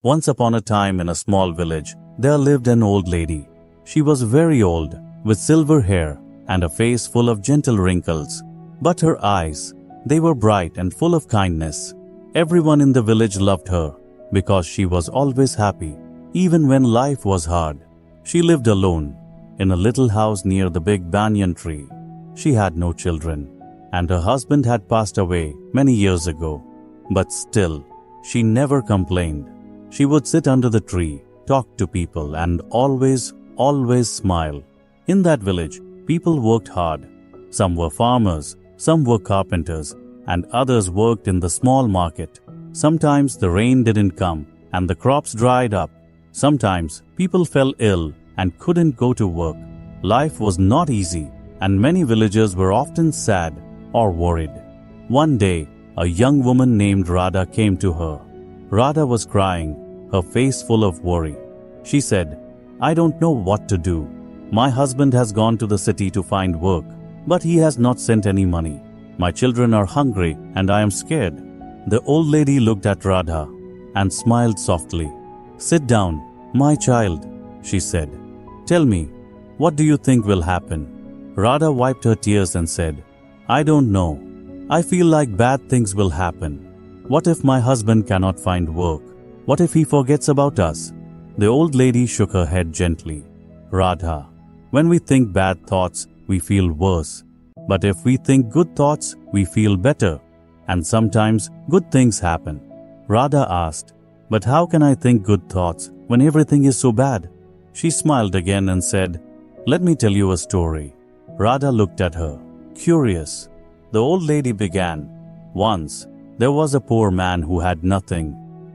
Once upon a time in a small village, there lived an old lady. She was very old, with silver hair and a face full of gentle wrinkles. But her eyes, they were bright and full of kindness. Everyone in the village loved her because she was always happy, even when life was hard. She lived alone in a little house near the big banyan tree. She had no children, and her husband had passed away many years ago. But still, she never complained. She would sit under the tree, talk to people, and always smile. In that village, people worked hard. Some were farmers, some were carpenters, and others worked in the small market. Sometimes the rain didn't come, and the crops dried up. Sometimes people fell ill and couldn't go to work. Life was not easy, and many villagers were often sad or worried. One day, a young woman named Radha came to her. Radha was crying, her face full of worry. She said, "I don't know what to do. My husband has gone to the city to find work, but he has not sent any money. My children are hungry and I am scared." The old lady looked at Radha and smiled softly. "Sit down, my child," she said. "Tell me, what do you think will happen?" Radha wiped her tears and said, "I don't know. I feel like bad things will happen. What if my husband cannot find work? What if he forgets about us?" The old lady shook her head gently. "Radha, when we think bad thoughts, we feel worse. But if we think good thoughts, we feel better. And sometimes good things happen." Radha asked, "But how can I think good thoughts when everything is so bad?" She smiled again and said, "Let me tell you a story." Radha looked at her, curious. The old lady began, "Once, there was a poor man who had nothing.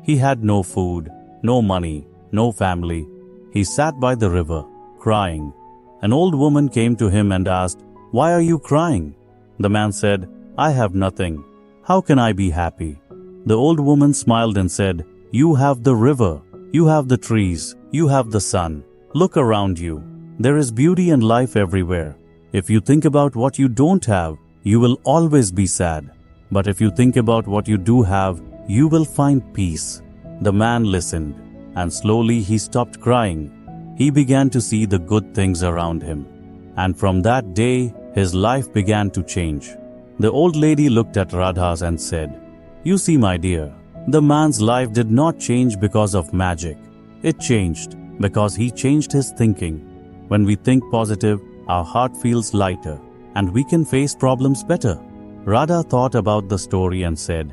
He had no food, no money, no family. He sat by the river, crying. An old woman came to him and asked, 'Why are you crying?' The man said, 'I have nothing. How can I be happy?' The old woman smiled and said, 'You have the river, you have the trees, you have the sun. Look around you. There is beauty and life everywhere. If you think about what you don't have, you will always be sad. But if you think about what you do have, you will find peace." The man listened, and slowly he stopped crying. He began to see the good things around him. And from that day, his life began to change. The old lady looked at Radha and said, "You see, my dear, the man's life did not change because of magic. It changed because he changed his thinking. When we think positive, our heart feels lighter, and we can face problems better." Radha thought about the story and said,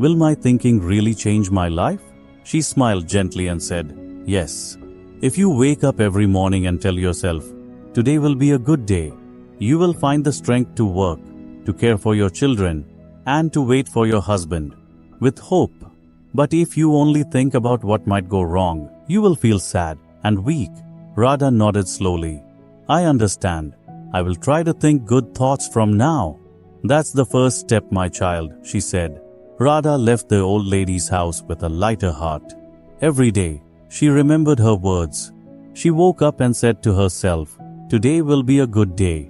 "Will my thinking really change my life?" She smiled gently and said, "Yes. If you wake up every morning and tell yourself, 'Today will be a good day,' you will find the strength to work, to care for your children, and to wait for your husband with hope. But if you only think about what might go wrong, you will feel sad and weak." Radha nodded slowly. "I understand. I will try to think good thoughts from now." "That's the first step, my child," she said. Radha left the old lady's house with a lighter heart. Every day, she remembered her words. She woke up and said to herself, "Today will be a good day."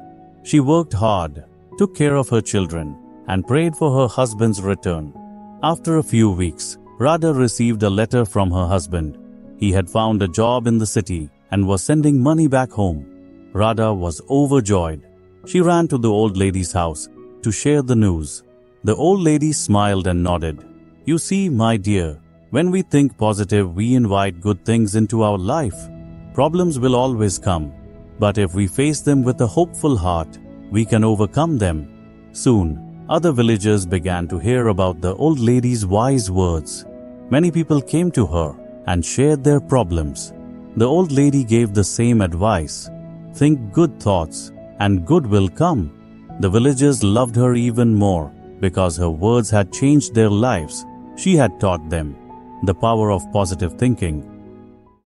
She worked hard, took care of her children, and prayed for her husband's return. After a few weeks, Radha received a letter from her husband. He had found a job in the city and was sending money back home. Radha was overjoyed. She ran to the old lady's house to share the news. The old lady smiled and nodded. "You see, my dear, when we think positive, we invite good things into our life. Problems will always come, but if we face them with a hopeful heart, we can overcome them." Soon, other villagers began to hear about the old lady's wise words. Many people came to her and shared their problems. The old lady gave the same advice: "Think good thoughts, and good will come." The villagers loved her even more because her words had changed their lives. She had taught them the power of positive thinking